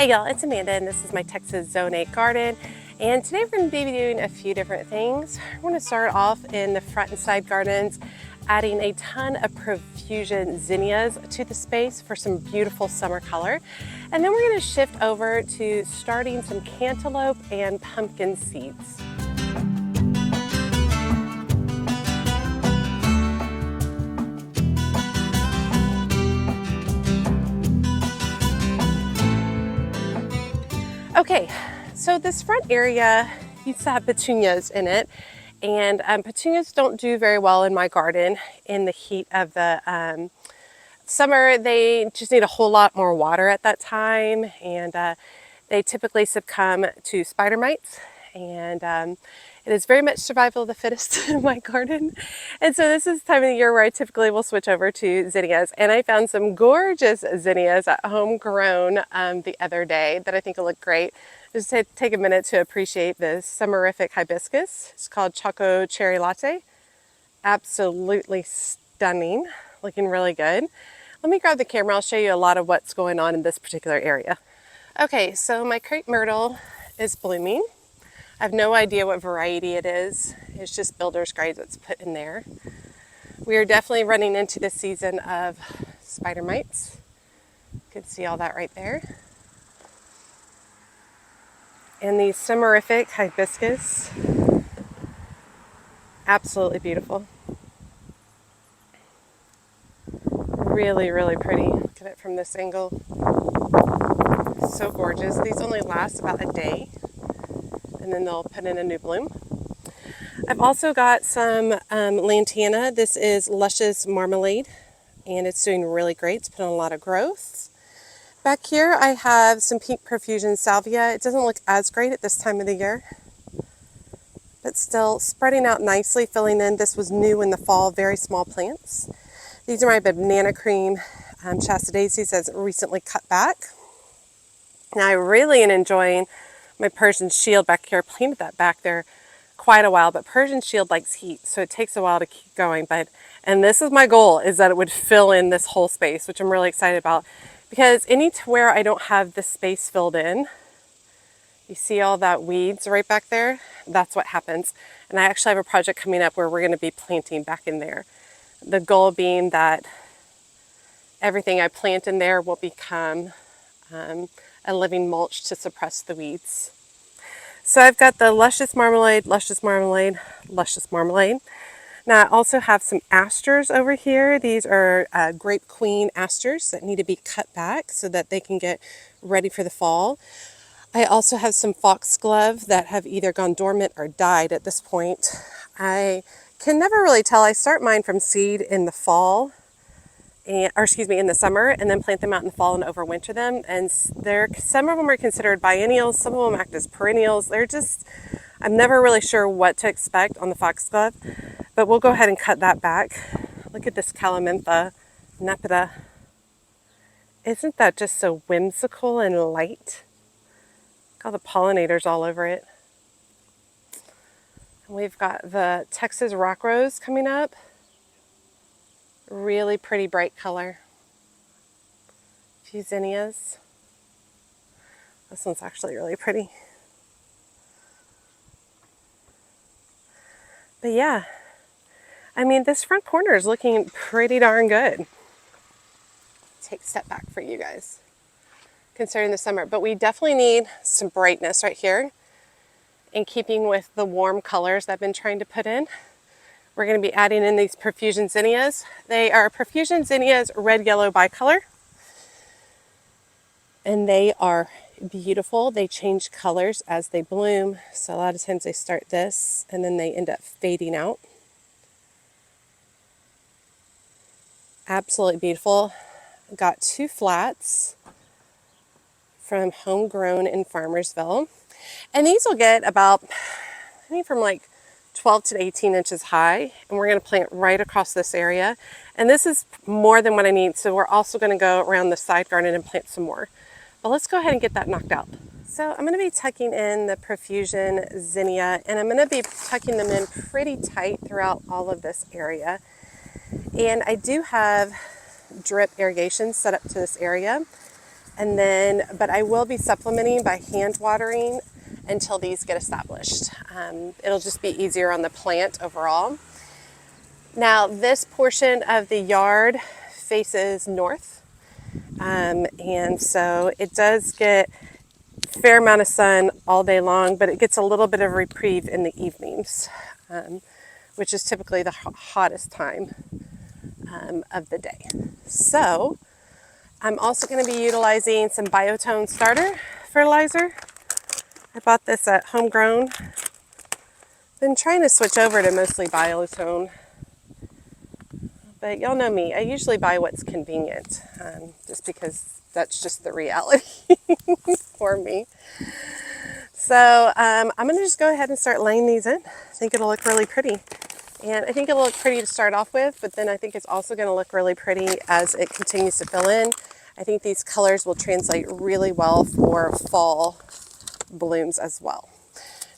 Hey y'all, it's Amanda and this is my Texas Zone 8 garden. And today we're going to be doing a few different things. We're going to start off in the front and side gardens, adding a ton of PROFUSION Zinnias to the space for some beautiful summer color. And then we're going to shift over to starting some cantaloupe and pumpkin seeds. Okay, so this front area used to have petunias in it, and petunias don't do very well in my garden in the heat of the summer. They just need a whole lot more water at that time, and they typically succumb to spider mites, and it is very much survival of the fittest in my garden. And so this is the time of the year where I typically will switch over to zinnias, and I found some gorgeous zinnias at home grown the other day that I think will look great. Just take a minute to appreciate this summerific hibiscus. It's called Choco Cherry Latte. Absolutely stunning, looking really good. Let me grab the camera, I'll show you a lot of what's going on in this particular area. Okay, so my crepe myrtle is blooming. I have no idea what variety it is. It's just builder's grade that's put in there. We are definitely running into the season of spider mites. You can see all that right there. And the summerific hibiscus, absolutely beautiful. Really, really pretty. Look at it from this angle. So gorgeous. These only last about a day, and then they'll put in a new bloom. I've also got some lantana. This is Luscious Marmalade, and it's doing really great. It's put on a lot of growth. Back here I have some pink PROFUSION salvia. It doesn't look as great at this time of the year, but still spreading out nicely, filling in. This was new in the fall, very small plants. These are my banana cream Shasta daisies that's recently cut back. Now I really am enjoying my Persian shield back here. I planted that back there quite a while, but Persian shield likes heat, so it takes a while to keep going. And this is my goal, is that it would fill in this whole space, which I'm really excited about. Because anywhere I don't have this space filled in, you see all that weeds right back there? That's what happens. And I actually have a project coming up where we're going to be planting back in there. The goal being that everything I plant in there will become a living mulch to suppress the weeds. So I've got the Luscious Marmalade, Luscious Marmalade, Luscious Marmalade. Now I also have some asters over here. These are Grape Queen asters that need to be cut back so that they can get ready for the fall. I also have some foxglove that have either gone dormant or died at this point. I can never really tell. I start mine from seed in the fall, in the summer, and then plant them out in the fall and overwinter them. And some of them are considered biennials, some of them act as perennials. I'm never really sure what to expect on the foxglove, but we'll go ahead and cut that back. Look at this Calamintha nepeta. Isn't that just so whimsical and light? Look, all the pollinators all over it. And we've got the Texas rock rose coming up. Really pretty bright color. A few zinnias. This one's actually really pretty. But yeah, I mean, this front corner is looking pretty darn good. Take a step back for you guys, considering the summer. But we definitely need some brightness right here, in keeping with the warm colors that I've been trying to put in. We're going to be adding in these PROFUSION Zinnias. They are PROFUSION Zinnias red, yellow bicolor. And they are beautiful. They change colors as they bloom. So a lot of times they start this and then they end up fading out. Absolutely beautiful. Got 2 flats from Homegrown in Farmersville. And these will get about, from like 12 to 18 inches high, and we're going to plant right across this area. And this is more than what I need, so we're also going to go around the side garden and plant some more. But let's go ahead and get that knocked out. So I'm going to be tucking in the PROFUSION Zinnia, and I'm going to be tucking them in pretty tight throughout all of this area. And I do have drip irrigation set up to this area, And then, but I will be supplementing by hand watering until these get established. It'll just be easier on the plant overall. Now, this portion of the yard faces north, and so it does get a fair amount of sun all day long, but it gets a little bit of reprieve in the evenings, which is typically the hottest time of the day. So I'm also going to be utilizing some Biotone starter fertilizer. I bought this at Homegrown. Been trying to switch over to mostly Biotone, but y'all know me. I usually buy what's convenient, just because that's just the reality for me. So I'm going to just go ahead and start laying these in. I think it'll look really pretty. And I think it'll look pretty to start off with, but then I think it's also going to look really pretty as it continues to fill in. I think these colors will translate really well for fall blooms as well.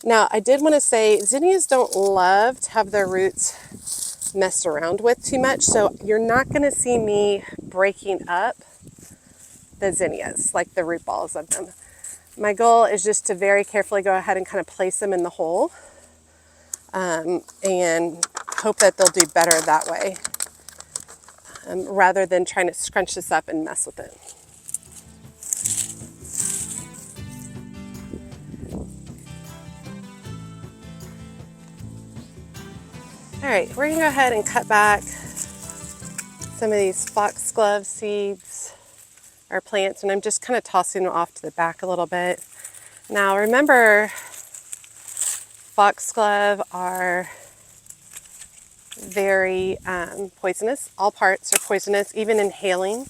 Now, I did want to say zinnias don't love to have their roots messed around with too much, so you're not going to see me breaking up the zinnias, like the root balls of them. My goal is just to very carefully go ahead and kind of place them in the hole, and hope that they'll do better that way, rather than trying to scrunch this up and mess with it. All right, we're gonna go ahead and cut back some of these foxglove seeds or plants, and I'm just kind of tossing them off to the back a little bit. Now remember, foxglove are very poisonous. All parts are poisonous, even inhaling,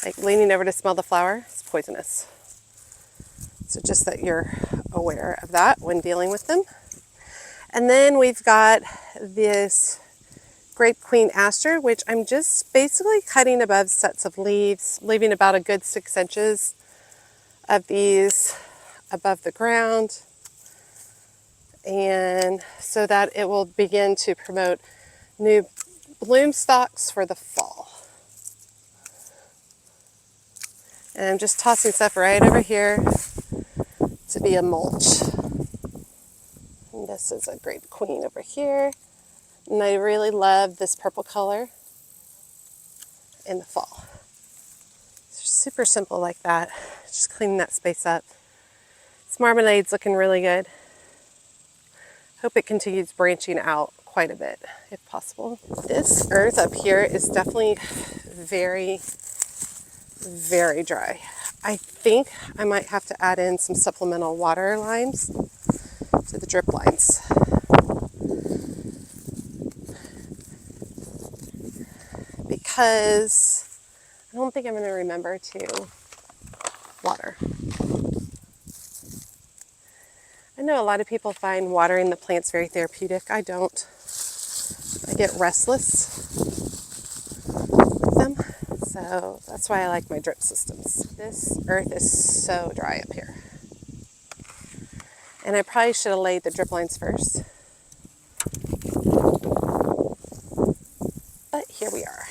like leaning over to smell the flower, is poisonous. So just that you're aware of that when dealing with them. And then we've got this grape queen aster, which I'm just basically cutting above sets of leaves, leaving about a good 6 inches of these above the ground, and so that it will begin to promote new bloom stalks for the fall. And I'm just tossing stuff right over here to be a mulch. And this is a grape queen over here. And I really love this purple color in the fall. It's super simple like that. Just cleaning that space up. This marmalade's looking really good. Hope it continues branching out quite a bit, if possible. This earth up here is definitely very, very dry. I think I might have to add in some supplemental water lines to the drip lines. Because I don't think I'm going to remember to water. I know a lot of people find watering the plants very therapeutic. I don't. I get restless with them. So that's why I like my drip systems. This earth is so dry up here. And I probably should have laid the drip lines first. But here we are.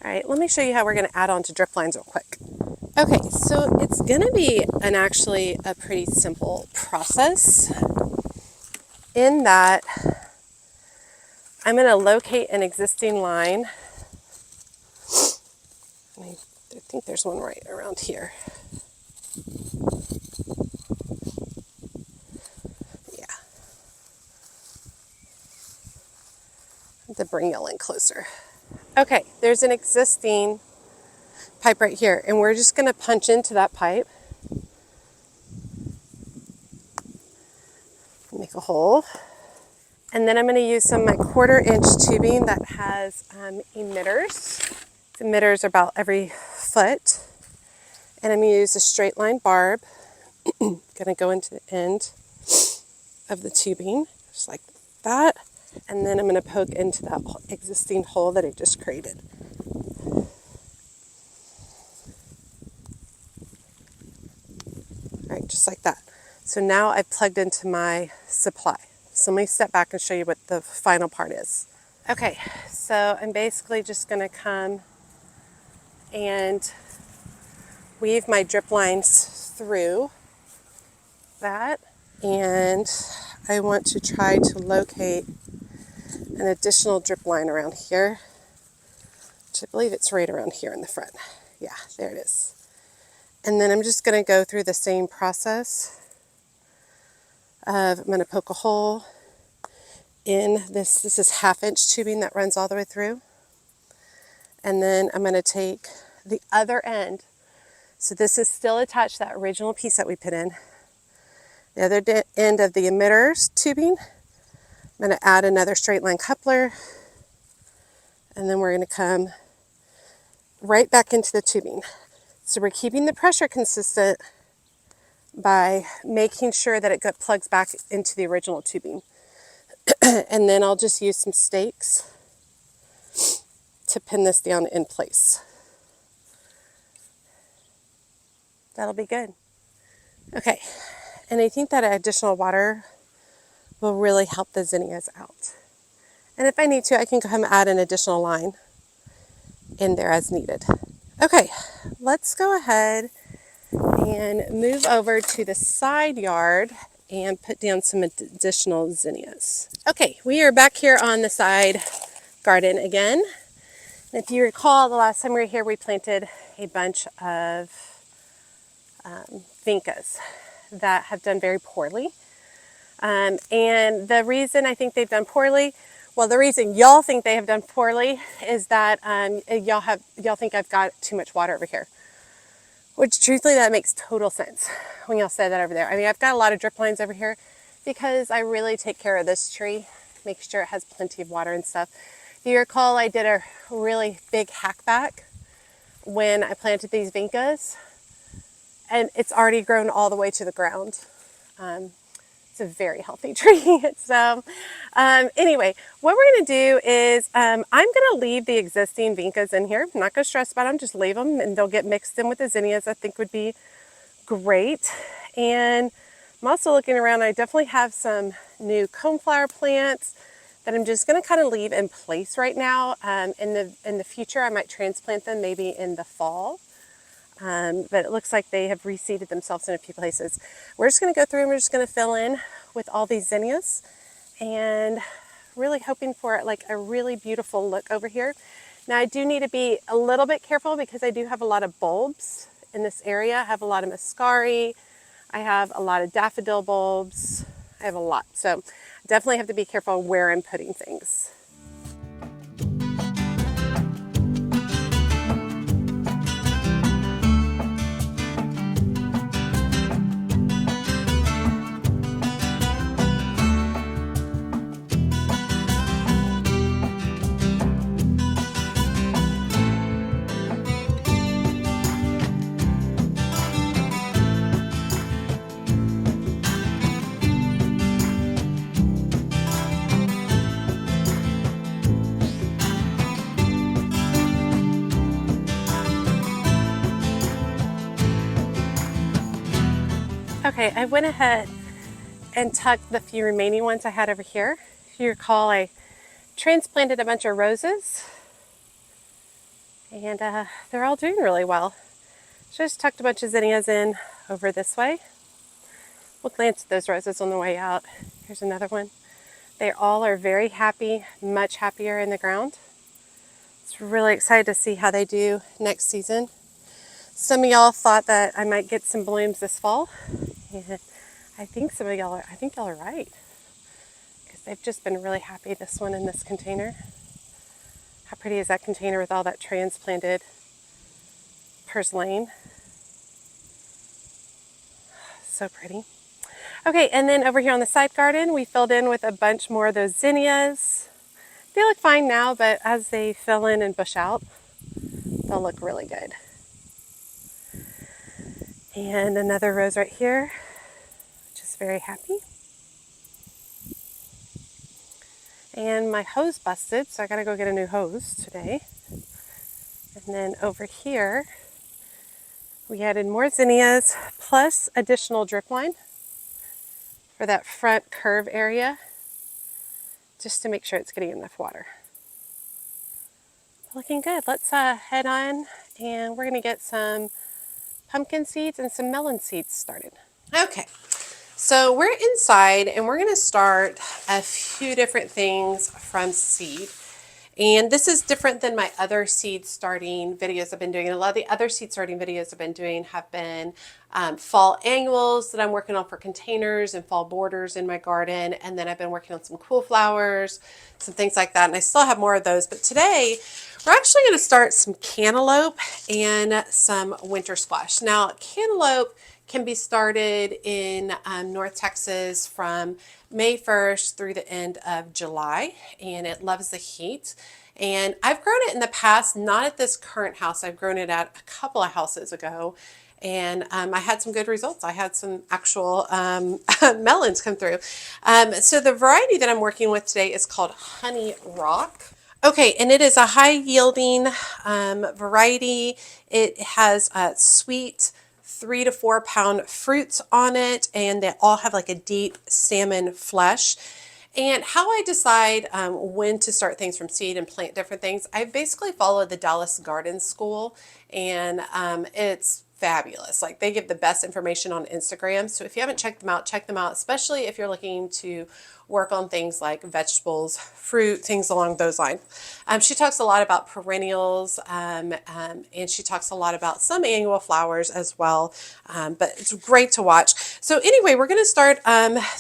All right, let me show you how we're going to add on to drip lines real quick. Okay, so it's going to be actually a pretty simple process in that I'm going to locate an existing line. I think there's one right around here. Yeah. I have to bring y'all in closer. Okay, there's an existing pipe right here, and we're just going to punch into that pipe. Make a hole. And then I'm going to use some of my 1/4-inch tubing that has emitters. The emitters are about every foot. And I'm going to use a straight line barb. Going to go into the end of the tubing, just like that. And then I'm going to poke into that existing hole that I just created. All right, just like that. So now I've plugged into my supply. So let me step back and show you what the final part is. Okay, so I'm basically just going to come and weave my drip lines through that, and I want to try to locate an additional drip line around here, which I believe it's right around here in the front. Yeah, there it is. And then I'm just going to go through the same process of, I'm going to poke a hole in this. This is 1/2-inch tubing that runs all the way through. And then I'm going to take the other end. So this is still attached to that original piece that we put in. The other end of the emitters tubing, I'm going to add another straight line coupler. And then we're going to come right back into the tubing. So we're keeping the pressure consistent by making sure that it plugs back into the original tubing. And then I'll just use some stakes to pin this down in place. That'll be good. Okay, and I think that additional water will really help the zinnias out. And if I need to, I can come add an additional line in there as needed. Okay, let's go ahead and move over to the side yard and put down some additional zinnias. Okay, we are back here on the side garden again. And if you recall, the last time we were here, we planted a bunch of vincas that have done very poorly. And the reason I think they've done poorly, well, the reason y'all think they have done poorly is that y'all think I've got too much water over here. Which truthfully, that makes total sense when y'all say that over there. I mean, I've got a lot of drip lines over here because I really take care of this tree, make sure it has plenty of water and stuff. If you recall, I did a really big hackback when I planted these vincas, and it's already grown all the way to the ground. It's a very healthy tree. So anyway, what we're going to do is I'm going to leave the existing vincas in here. I'm not going to stress about them, just leave them, and they'll get mixed in with the zinnias. I think would be great. And I'm also looking around. I definitely have some new coneflower plants that I'm just going to kind of leave in place right now. In the future, I might transplant them maybe in the fall. But it looks like they have reseeded themselves in a few places. We're just going to go through and we're just going to fill in with all these zinnias, and really hoping for like a really beautiful look over here. Now I do need to be a little bit careful because I do have a lot of bulbs in this area. I have a lot of muscari. I have a lot of daffodil bulbs. I have a lot. So I definitely have to be careful where I'm putting things. Okay, I went ahead and tucked the few remaining ones I had over here. If you recall, I transplanted a bunch of roses, and they're all doing really well. Just tucked a bunch of zinnias in over this way. We'll glance at those roses on the way out. Here's another one. They all are very happy, much happier in the ground. It's really excited to see how they do next season. Some of y'all thought that I might get some blooms this fall. And I think some of y'all are right. Because they've just been really happy, this one in this container. How pretty is that container with all that transplanted purslane? So pretty. Okay, and then over here on the side garden, we filled in with a bunch more of those zinnias. They look fine now, but as they fill in and bush out, they'll look really good. And another rose right here, which is very happy. And my hose busted, so I gotta go get a new hose today. And then over here, we added more zinnias plus additional drip line for that front curve area, just to make sure it's getting enough water. Looking good. Let's head on, and we're gonna get some pumpkin seeds and some melon seeds started. Okay, so we're inside and we're going to start a few different things from seed. And this is different than my other seed starting videos I've been doing. And a lot of the other seed starting videos I've been doing have been fall annuals that I'm working on for containers and fall borders in my garden. And then I've been working on some cool flowers, some things like that. And I still have more of those. But today we're actually going to start some cantaloupe and some winter squash. Now, cantaloupe can be started in North Texas from May 1st through the end of July, and it loves the heat. And I've grown it in the past, not at this current house. I've grown it at a couple of houses ago, and I had some good results. I had some actual melons come through. So the variety that I'm working with today is called Honey Rock. Okay, and it is a high yielding variety. It has sweet 3 to 4 pound fruits on it, and they all have like a deep salmon flesh. And how I decide when to start things from seed and plant different things, I basically follow the Dallas Garden School, and it's fabulous. Like, they give the best information on Instagram. So if you haven't checked them out, check them out, especially if you're looking to work on things like vegetables, fruit, things along those lines. She talks a lot about perennials, and she talks a lot about some annual flowers as well, but it's great to watch. So anyway, we're going to start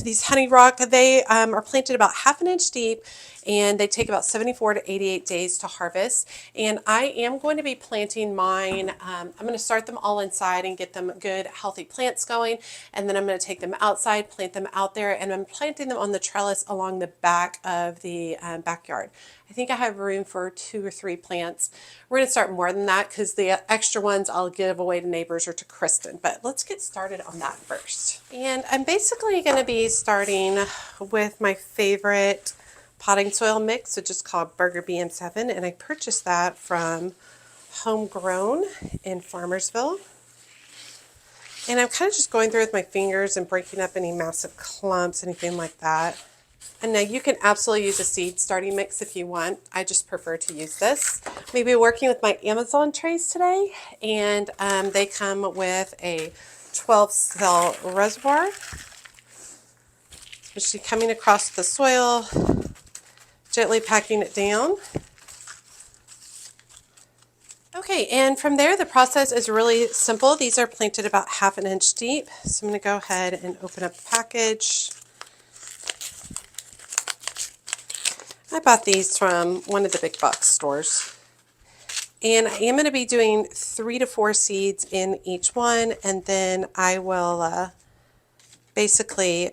these Honey Rock. They are planted about 1/2 inch deep, and they take about 74 to 88 days to harvest. And I am going to be planting mine. I'm going to start them all inside and get them good, healthy plants going. And then I'm going to take them outside, plant them out there, and I'm planting them on the trellis along the back of the backyard. I think I have room for 2 or 3 plants. We're going to start more than that because the extra ones I'll give away to neighbors or to Kristen. But let's get started on that first. And I'm basically going to be starting with my favorite potting soil mix, which is called Burger BM7, and I purchased that from Homegrown in Farmersville. And I'm kind of just going through with my fingers and breaking up any massive clumps, anything like that. And now you can absolutely use a seed starting mix if you want. I just prefer to use this. Maybe working with my Amazon trays today, and they come with a 12-cell reservoir. Just coming across the soil, gently packing it down. Okay, and from there the process is really simple. These are planted about 1/2 inch deep. So I'm going to go ahead and open up the package. I bought these from one of the big box stores. And I am going to be doing 3 to 4 seeds in each one, and then I will basically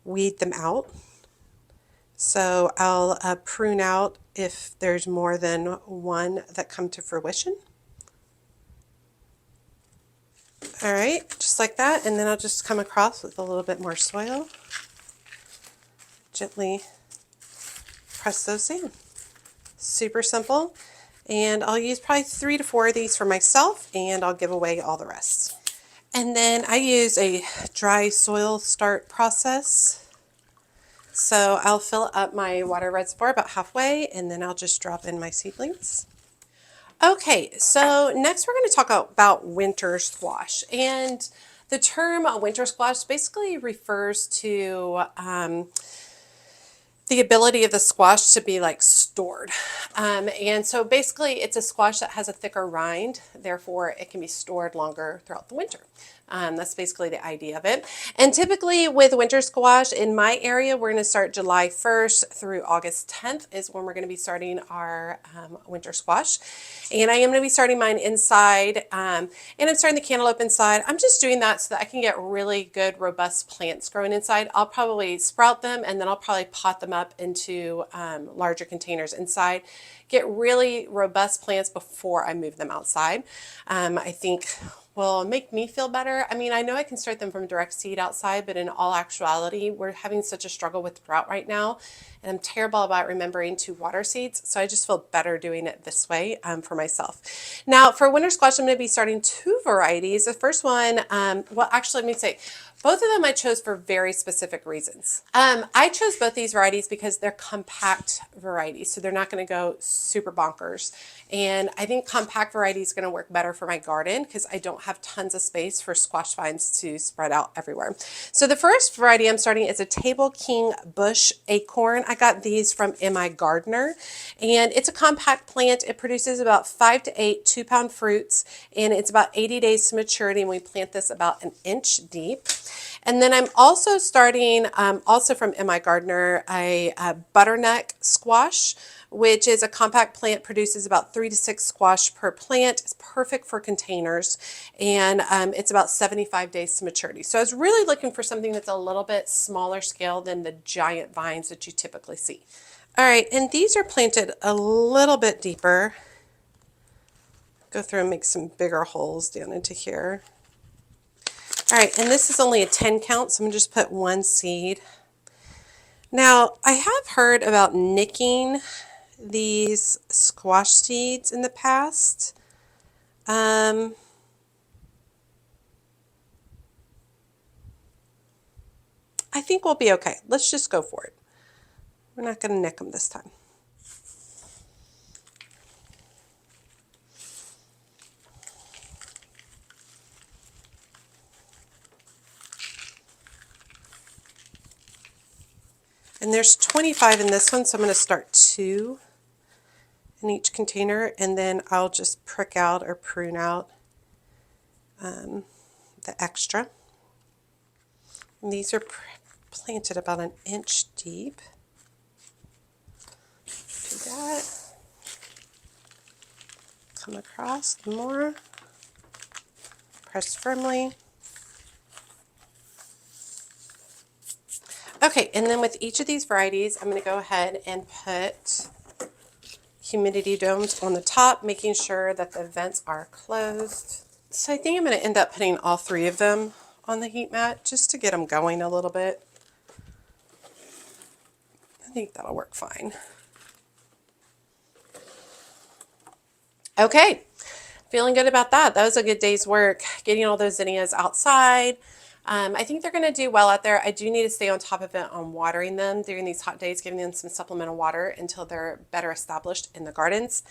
weed them out. So I'll prune out if there's more than one that come to fruition. All right, just like that. And then I'll just come across with a little bit more soil. Gently press those in. Super simple. And I'll use probably 3 to 4 of these for myself, and I'll give away all the rest. And then I use a dry soil start process. So I'll fill up my water reservoir about halfway, and then I'll just drop in my seedlings. Okay, so next we're going to talk about winter squash. And the term winter squash basically refers to the ability of the squash to be like stored. And so basically it's a squash that has a thicker rind, therefore it can be stored longer throughout the winter. That's basically the idea of it. And typically with winter squash in my area, we're going to start July 1st through August 10th is when we're going to be starting our winter squash. And I am going to be starting mine inside, and I'm starting the cantaloupe inside. I'm just doing that so that I can get really good, robust plants growing inside. I'll probably sprout them, and then I'll probably pot them up into larger containers inside. Get really robust plants before I move them outside. I think will make me feel better. I mean, I know I can start them from direct seed outside, but in all actuality, we're having such a struggle with drought right now, and I'm terrible about remembering to water seeds, so I just feel better doing it this way for myself. Now, for winter squash, I'm going to be starting 2 varieties. The first one, well, actually, let me say, Both of them I chose for very specific reasons. I chose both these varieties because they're compact varieties, so they're not going to go super bonkers. And I think compact variety is going to work better for my garden because I don't have tons of space for squash vines to spread out everywhere. So the first variety I'm starting is a Table King Bush Acorn. I got these from M.I. Gardener, and it's a compact plant. It produces about 5 to 8 2-pound fruits, and it's about 80 days to maturity, and we plant this about an inch deep. And then I'm also starting, also from M.I. Gardener, a butternut squash, which is a compact plant, produces about 3 to 6 squash per plant. It's perfect for containers, and it's about 75 days to maturity. So I was really looking for something that's a little bit smaller scale than the giant vines that you typically see. All right, and these are planted a little bit deeper. Go through and make some bigger holes down into here. All right, and this is only a 10 count, so I'm going to just put 1 seed. Now, I have heard about nicking these squash seeds in the past. I think we'll be okay. Let's just go for it. We're not going to nick them this time. And there's 25 in this one, so I'm going to start 2 in each container, and then I'll just prick out or prune out the extra. And these are planted about an inch deep. Do that. Come across more. Press firmly. Okay, and then with each of these varieties, I'm going to go ahead and put humidity domes on the top, making sure that the vents are closed. So I think I'm going to end up putting all 3 of them on the heat mat just to get them going a little bit. I think that'll work fine. Okay, feeling good about that. That was a good day's work, getting all those zinnias outside. I think they're going to do well out there. I do need to stay on top of it on watering them during these hot days, giving them some supplemental water until they're better established in the gardens.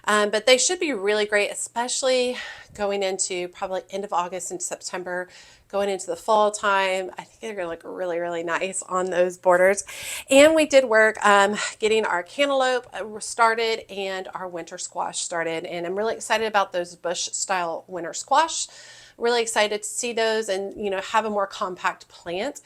But they should be really great, especially going into probably end of August and September, going into the fall time. I think they're going to look really, really nice on those borders. And we did work getting our cantaloupe started and our winter squash started. And I'm really excited about those bush style winter squash. Really excited to see those and, you know, have a more compact plant,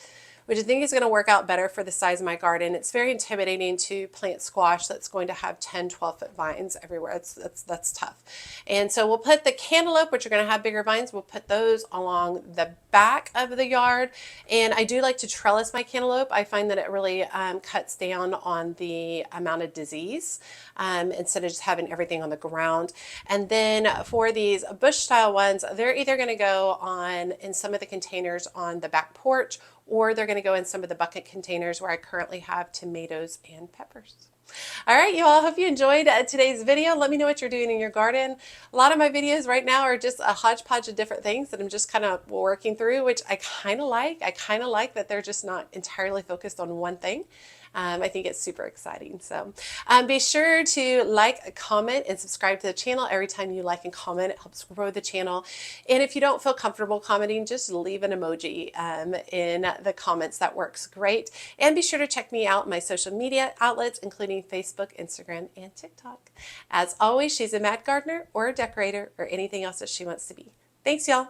which I think is going to work out better for the size of my garden. It's very intimidating to plant squash that's going to have 10, 12-foot vines everywhere. That's tough. And so we'll put the cantaloupe, which are going to have bigger vines, we'll put those along the back of the yard. And I do like to trellis my cantaloupe. I find that it really cuts down on the amount of disease instead of just having everything on the ground. And then for these bush style ones, they're either going to go on in some of the containers on the back porch, or they're going to go in some of the bucket containers where I currently have tomatoes and peppers. All right, you all, hope you enjoyed today's video. Let me know what you're doing in your garden. A lot of my videos right now are just a hodgepodge of different things that I'm just kind of working through, which I kind of like. I kind of like that they're just not entirely focused on one thing. I think it's super exciting. So be sure to like, comment, and subscribe to the channel. Every time you like and comment, it helps grow the channel. And if you don't feel comfortable commenting, just leave an emoji in the comments. That works great. And be sure to check me out on my social media outlets, including Facebook, Instagram, and TikTok. As always, she's a mad gardener or a decorator or anything else that she wants to be. Thanks, y'all.